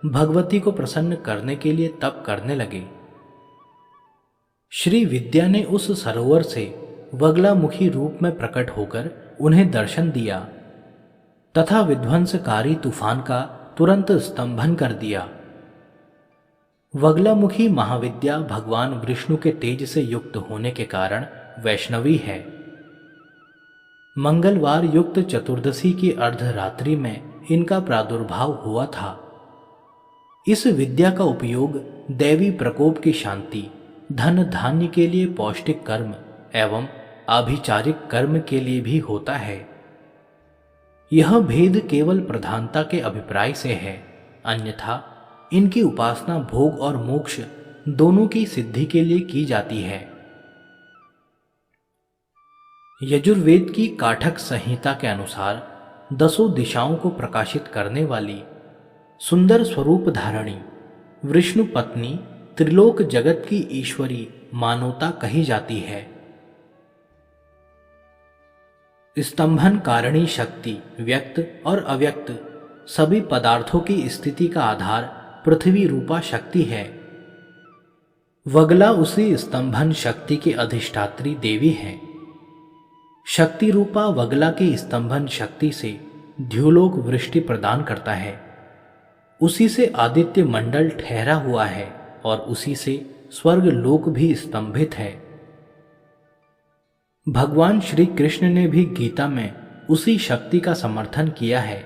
भगवती को प्रसन्न करने के लिए तप करने लगे। श्री विद्या ने उस सरोवर से वगलामुखी रूप में प्रकट होकर उन्हें दर्शन दिया तथा विध्वंसकारी तूफान का तुरंत स्तंभन कर दिया। वगलामुखी महाविद्या भगवान विष्णु के तेज से युक्त होने के कारण वैष्णवी है। मंगलवार युक्त चतुर्दशी की अर्धरात्रि में इनका प्रादुर्भाव हुआ था। इस विद्या का उपयोग दैवी प्रकोप की शांति, धन धान्य के लिए पौष्टिक कर्म एवं आभिचारिक कर्म के लिए भी होता है। यह भेद केवल प्रधानता के अभिप्राय से है, अन्यथा इनकी उपासना भोग और मोक्ष दोनों की सिद्धि के लिए की जाती है। यजुर्वेद की काठक संहिता के अनुसार 10 दिशाओं को प्रकाशित करने वाली सुंदर स्वरूप धारणी विष्णु पत्नी त्रिलोक जगत की ईश्वरी मानवता कही जाती है। स्तंभन कारिणी शक्ति व्यक्त और अव्यक्त सभी पदार्थों की स्थिति का आधार पृथ्वी रूपा शक्ति है। वगला उसी स्तंभन शक्ति की अधिष्ठात्री देवी है। शक्ति रूपा वगला की स्तंभन शक्ति से द्युलोक वृष्टि प्रदान करता है। उसी से आदित्य मंडल ठहरा हुआ है और उसी से स्वर्ग लोक भी स्तंभित है। भगवान श्री कृष्ण ने भी गीता में उसी शक्ति का समर्थन किया है।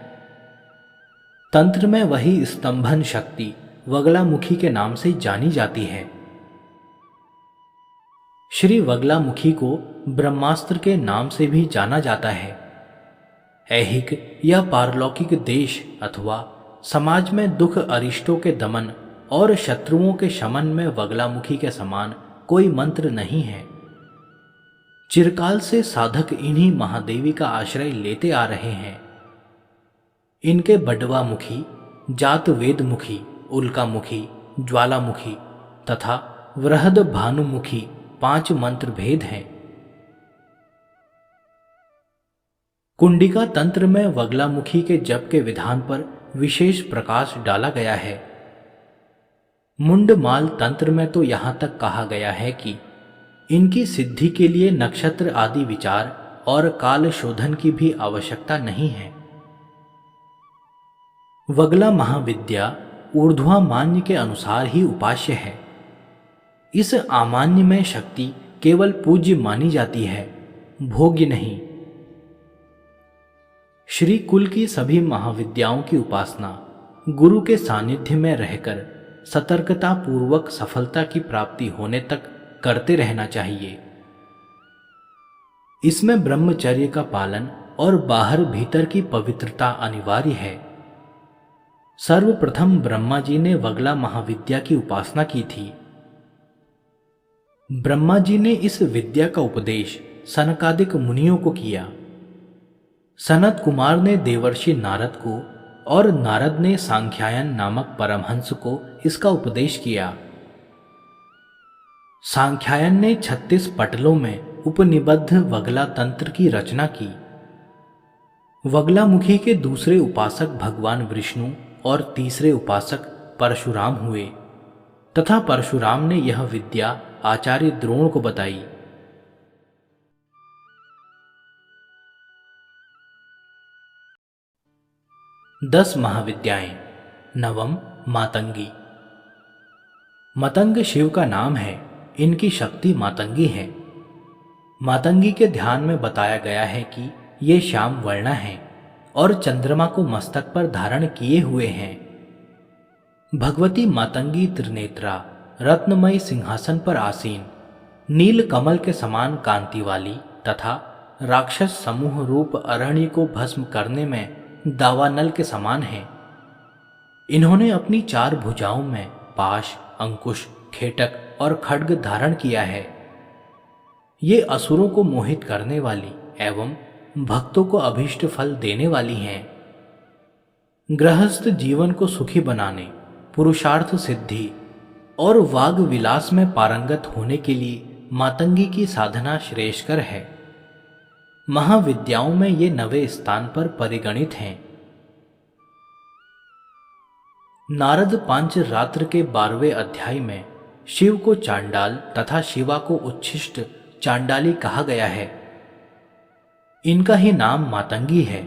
तंत्र में वही स्तंभन शक्ति वगलामुखी के नाम से जानी जाती है। श्री वगलामुखी को ब्रह्मास्त्र के नाम से भी जाना जाता है। ऐहिक या पारलौकिक देश अथवा समाज में दुख अरिष्टों के दमन और शत्रुओं के शमन में वगलामुखी के समान कोई मंत्र नहीं है। चिरकाल से साधक इन्हीं महादेवी का आश्रय लेते आ रहे हैं। इनके बडवामुखी, जात वेदमुखी, उल्कामुखी, ज्वालामुखी तथा वृहद भानुमुखी 5 मंत्र भेद हैं। कुंडिका तंत्र में वगलामुखी के जप के विधान पर विशेष प्रकाश डाला गया है। मुंडमाल तंत्र में तो यहां तक कहा गया है कि इनकी सिद्धि के लिए नक्षत्र आदि विचार और काल शोधन की भी आवश्यकता नहीं है। वगला महाविद्या ऊर्ध्वामान्य के अनुसार ही उपास्य है। इस आमान्य में शक्ति केवल पूज्य मानी जाती है, भोग्य नहीं। श्री कुल की सभी महाविद्याओं की उपासना गुरु के सानिध्य में रहकर सतर्कता पूर्वक सफलता की प्राप्ति होने तक करते रहना चाहिए। इसमें ब्रह्मचर्य का पालन और बाहर भीतर की पवित्रता अनिवार्य है। सर्वप्रथम ब्रह्मा जी ने वगला महाविद्या की उपासना की थी। ब्रह्मा जी ने इस विद्या का उपदेश सनकादिक मुनियों को किया। सनत कुमार ने देवर्षि नारद को और नारद ने सांख्यायन नामक परमहंस को इसका उपदेश किया। सांख्यायन ने 36 पटलों में उपनिबद्ध वगला तंत्र की रचना की। वगलामुखी के दूसरे उपासक भगवान विष्णु और तीसरे उपासक परशुराम हुए तथा परशुराम ने यह विद्या आचार्य द्रोण को बताई। दस महाविद्याएं। नवम मातंगी। मतंग शिव का नाम है, इनकी शक्ति मातंगी है। मातंगी के ध्यान में बताया गया है कि ये श्याम वर्ण हैं और चंद्रमा को मस्तक पर धारण किए हुए हैं। भगवती मातंगी त्रिनेत्रा रत्नमय सिंहासन पर आसीन, नील कमल के समान कांति वाली तथा राक्षस समूह रूप अरण्य को भस्म करने में दावानल के समान है। इन्होंने अपनी 4 भुजाओं में पाश, अंकुश, खेटक और खड्ग धारण किया है। ये असुरों को मोहित करने वाली एवं भक्तों को अभीष्ट फल देने वाली हैं। गृहस्थ जीवन को सुखी बनाने, पुरुषार्थ सिद्धि और वाग विलास में पारंगत होने के लिए मातंगी की साधना श्रेयस्कर है। महाविद्याओं में ये 9वें स्थान पर परिगणित हैं। नारद पांचरात्र के 12वें अध्याय में शिव को चांडाल तथा शिवा को उच्छिष्ट चांडाली कहा गया है। इनका ही नाम मातंगी है।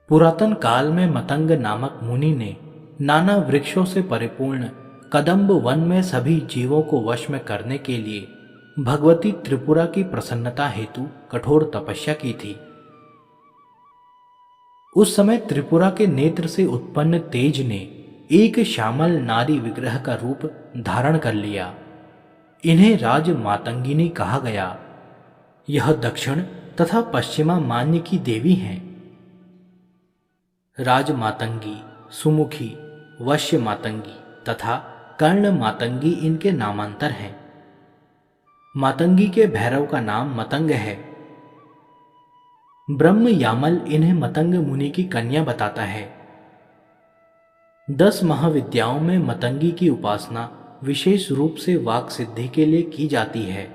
पुरातन काल में मतंग नामक मुनि ने नाना वृक्षों से परिपूर्ण कदम्ब वन में सभी जीवों को वश में करने के लिए भगवती त्रिपुरा की प्रसन्नता हेतु कठोर तपस्या की थी। उस समय त्रिपुरा के नेत्र से उत्पन्न तेज ने एक श्यामल नारी विग्रह का रूप धारण कर लिया। इन्हें राज मातंगिनी कहा गया। यह दक्षिण तथा पश्चिमा मान्य की देवी हैं। राज मातंगी, सुमुखी, वश्य मातंगी तथा कर्ण मातंगी इनके नामांतर हैं। मातंगी के भैरव का नाम मतंग है। ब्रह्म यामल इन्हें मतंग मुनि की कन्या बताता है। 10 महाविद्याओं में मतंगी की उपासना विशेष रूप से वाक सिद्धि के लिए की जाती है।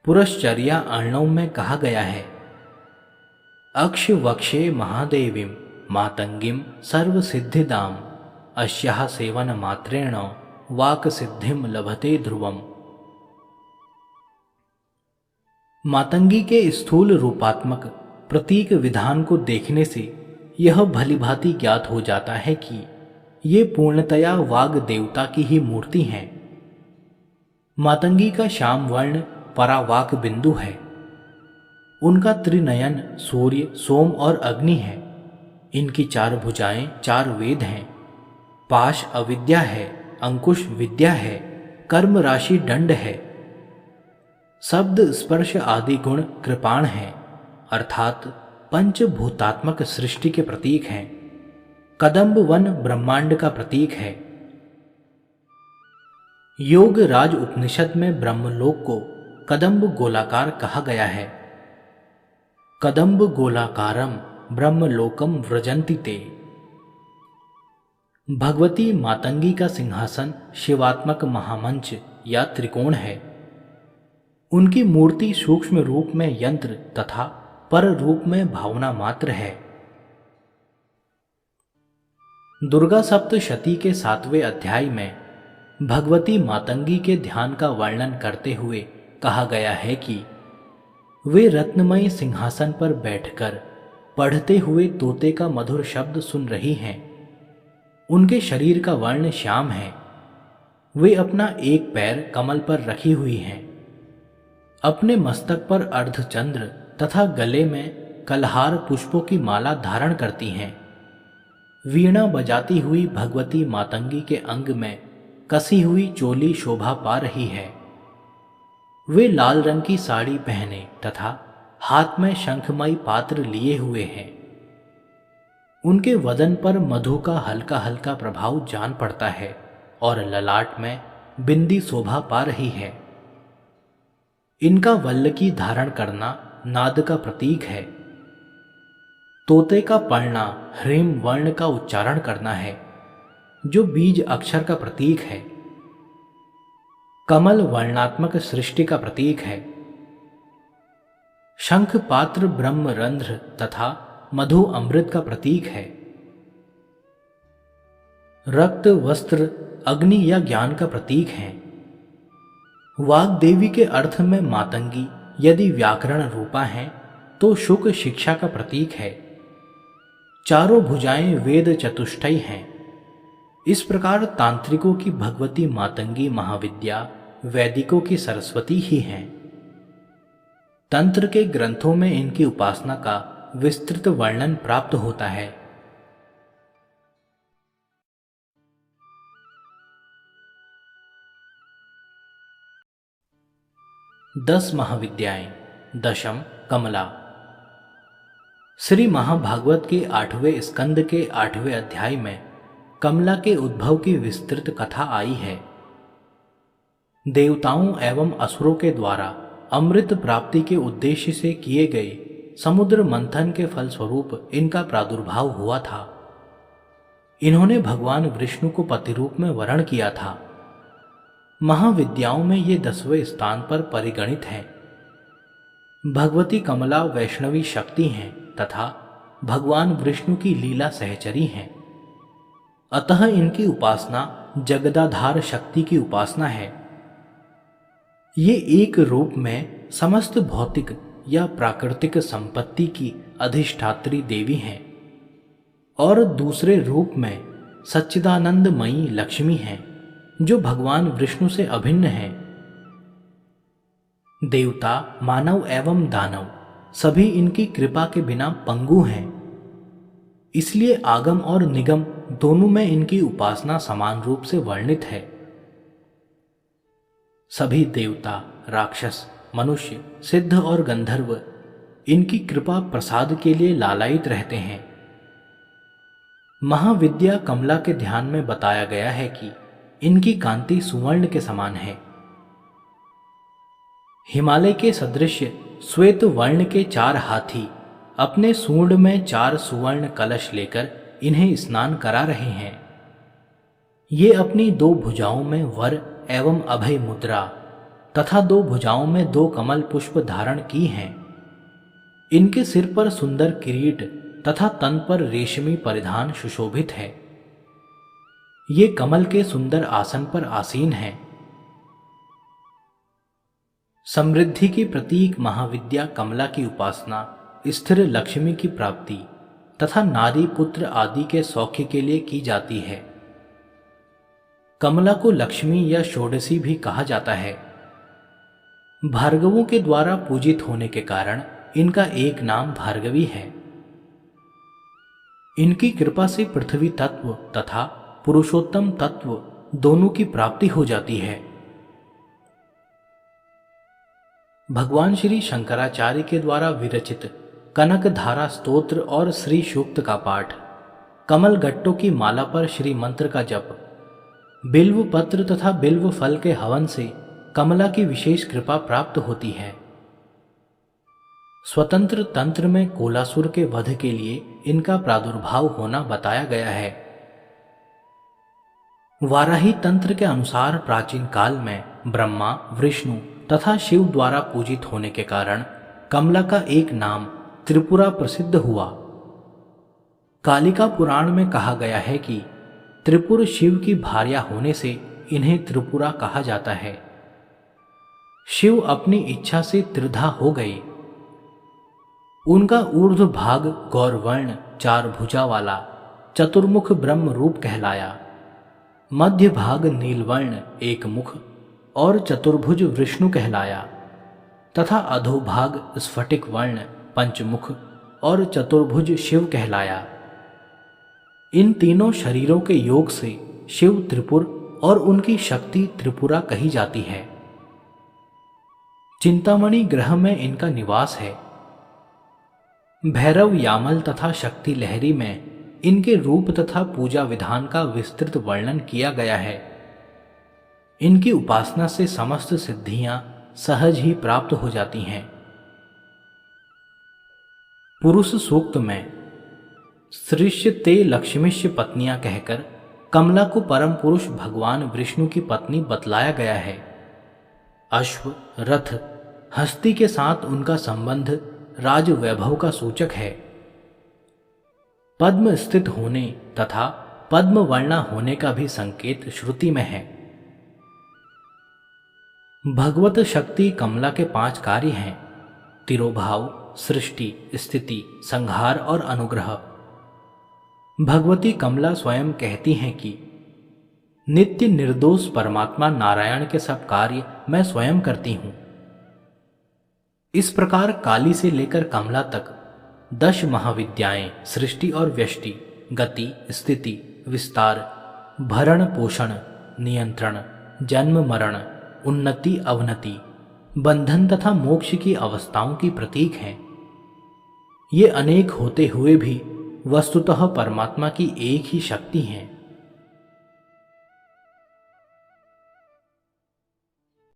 पुरश्चर्या अर्णव में कहा गया है, अक्ष वक्षे महादेवीम मातंगीम सर्व सिद्धिदाम अस्याः सेवन मात्रेण वाक सिद्धिम लभते ध्रुवम। मातंगी के स्थूल रूपात्मक प्रतीक विधान को देखने से यह भलीभांति ज्ञात हो जाता है कि ये पूर्णतया वाग देवता की ही मूर्ति हैं। मातंगी का श्याम वर्ण परावाक बिंदु है। उनका त्रिनयन सूर्य, सोम और अग्नि है। इनकी 4 भुजाएं 4 वेद हैं। पाश अविद्या है, अंकुश विद्या है, कर्म राशि दंड है। शब्द स्पर्श आदि गुण कृपाण हैं, अर्थात पंचभूतात्मक सृष्टि के प्रतीक हैं। कदम्ब वन ब्रह्मांड का प्रतीक है। योग राज उपनिषद में ब्रह्मलोक को कदम्ब गोलाकार कहा गया है। कदम्ब गोलाकारम ब्रह्मलोकम व्रजन्ति ते। भगवती मातंगी का सिंहासन शिवात्मक महामंच या त्रिकोण है। उनकी मूर्ति सूक्ष्म रूप में यंत्र तथा पर रूप में भावना मात्र है। दुर्गा सप्तशती के 7वें अध्याय में भगवती मातंगी के ध्यान का वर्णन करते हुए कहा गया है कि वे रत्नमय सिंहासन पर बैठकर पढ़ते हुए तोते का मधुर शब्द सुन रही हैं। उनके शरीर का वर्ण श्याम है। वे अपना एक पैर कमल पर रखी हुई हैं। अपने मस्तक पर अर्धचंद्र तथा गले में कलहार पुष्पों की माला धारण करती हैं। वीणा बजाती हुई भगवती मातंगी के अंग में कसी हुई चोली शोभा पा रही है। वे लाल रंग की साड़ी पहने तथा हाथ में शंखमयी पात्र लिए हुए हैं। उनके वदन पर मधु का हल्का हल्का प्रभाव जान पड़ता है और ललाट में बिंदी शोभा पा रही है। इनका वल्लकी धारण करना नाद का प्रतीक है। तोते का पढ़ना ह्रीम वर्ण का उच्चारण करना है, जो बीज अक्षर का प्रतीक है। कमल वर्णात्मक सृष्टि का प्रतीक है। शंख पात्र ब्रह्म रंध्र तथा मधु अमृत का प्रतीक है। रक्त वस्त्र अग्नि या ज्ञान का प्रतीक है। वाग देवी के अर्थ में मातंगी यदि व्याकरण रूपा है तो शुक शिक्षा का प्रतीक है। चारों भुजाएं वेद चतुष्टय हैं। इस प्रकार तांत्रिकों की भगवती मातंगी महाविद्या वैदिकों की सरस्वती ही हैं। तंत्र के ग्रंथों में इनकी उपासना का विस्तृत वर्णन प्राप्त होता है। 10 महाविद्याएं। दशम कमला। श्री महाभागवत के 8वें स्कंद के 8वें अध्याय में कमला के उद्भव की विस्तृत कथा आई है। देवताओं एवं असुरों के द्वारा अमृत प्राप्ति के उद्देश्य से किए गए समुद्र मंथन के फलस्वरूप इनका प्रादुर्भाव हुआ था। इन्होंने भगवान विष्णु को पति रूप में वरण किया था। महाविद्याओं में ये 10वें स्थान पर परिगणित हैं। भगवती कमला वैष्णवी शक्ति हैं तथा भगवान विष्णु की लीला सहचरी हैं। अतः इनकी उपासना जगदाधार शक्ति की उपासना है। ये एक रूप में समस्त भौतिक या प्राकृतिक संपत्ति की अधिष्ठात्री देवी हैं और दूसरे रूप में सच्चिदानंदमयी लक्ष्मी हैं, जो भगवान विष्णु से अभिन्न है। देवता, मानव एवं दानव सभी इनकी कृपा के बिना पंगु हैं। इसलिए आगम और निगम दोनों में इनकी उपासना समान रूप से वर्णित है। सभी देवता, राक्षस, मनुष्य, सिद्ध और गंधर्व इनकी कृपा प्रसाद के लिए लालायित रहते हैं। महाविद्या कमला के ध्यान में बताया गया है कि इनकी कांति सुवर्ण के समान है। हिमालय के सदृश श्वेत वर्ण के 4 हाथी अपने सूंड में 4 सुवर्ण कलश लेकर इन्हें स्नान करा रहे हैं। ये अपनी 2 भुजाओं में वर एवं अभय मुद्रा तथा 2 भुजाओं में 2 कमल पुष्प धारण की हैं। इनके सिर पर सुंदर किरीट तथा तन पर रेशमी परिधान सुशोभित है। ये कमल के सुंदर आसन पर आसीन हैं। समृद्धि की प्रतीक महाविद्या कमला की उपासना स्थिर लक्ष्मी की प्राप्ति तथा नारी पुत्र आदि के सौख्य के लिए की जाती है। कमला को लक्ष्मी या षोडशी भी कहा जाता है। भार्गवों के द्वारा पूजित होने के कारण इनका एक नाम भार्गवी है। इनकी कृपा से पृथ्वी तत्व तथा पुरुषोत्तम तत्व दोनों की प्राप्ति हो जाती है। भगवान श्री शंकराचार्य के द्वारा विरचित कनक धारा स्तोत्र और श्री सूक्त का पाठ, कमल गट्टों की माला पर श्री मंत्र का जप, बिल्व पत्र तथा बिल्व फल के हवन से कमला की विशेष कृपा प्राप्त होती है। स्वतंत्र तंत्र में कोलासुर के वध के लिए इनका प्रादुर्भाव होना बताया गया है। वाराही तंत्र के अनुसार प्राचीन काल में ब्रह्मा, विष्णु तथा शिव द्वारा पूजित होने के कारण कमला का एक नाम त्रिपुरा प्रसिद्ध हुआ। कालिका पुराण में कहा गया है कि त्रिपुर शिव की भार्या होने से इन्हें त्रिपुरा कहा जाता है। शिव अपनी इच्छा से त्रिधा हो गए। उनका ऊर्ध्व भाग गौरवर्ण 4 भुजा वाला चतुर्मुख ब्रह्म रूप कहलाया। मध्य भाग नीलवर्ण 1 मुख और चतुर्भुज विष्णु कहलाया तथा अधोभाग स्फटिक वर्ण पंचमुख और चतुर्भुज शिव कहलाया। इन तीनों शरीरों के योग से शिव त्रिपुर और उनकी शक्ति त्रिपुरा कही जाती है। चिंतामणि ग्रह में इनका निवास है। भैरव यामल तथा शक्ति लहरी में इनके रूप तथा पूजा विधान का विस्तृत वर्णन किया गया है। इनकी उपासना से समस्त सिद्धियां सहज ही प्राप्त हो जाती हैं। पुरुष सूक्त में सृष्य ते लक्ष्मीश्य पत्नियां कहकर कमला को परम पुरुष भगवान विष्णु की पत्नी बतलाया गया है। अश्व, रथ, हस्ती के साथ उनका संबंध राज वैभव का सूचक है। पद्म स्थित होने तथा पद्म वर्णा होने का भी संकेत श्रुति में है। भगवत शक्ति कमला के 5 कार्य हैं: तिरोभाव, सृष्टि, स्थिति, संहार और अनुग्रह। भगवती कमला स्वयं कहती हैं कि नित्य निर्दोष परमात्मा नारायण के सब कार्य मैं स्वयं करती हूं। इस प्रकार काली से लेकर कमला तक 10 महाविद्याएं सृष्टि और व्यष्टि, गति, स्थिति, विस्तार, भरण पोषण, नियंत्रण, जन्म मरण, उन्नति अवनति, बंधन तथा मोक्ष की अवस्थाओं की प्रतीक हैं। ये अनेक होते हुए भी वस्तुतः परमात्मा की एक ही शक्ति हैं।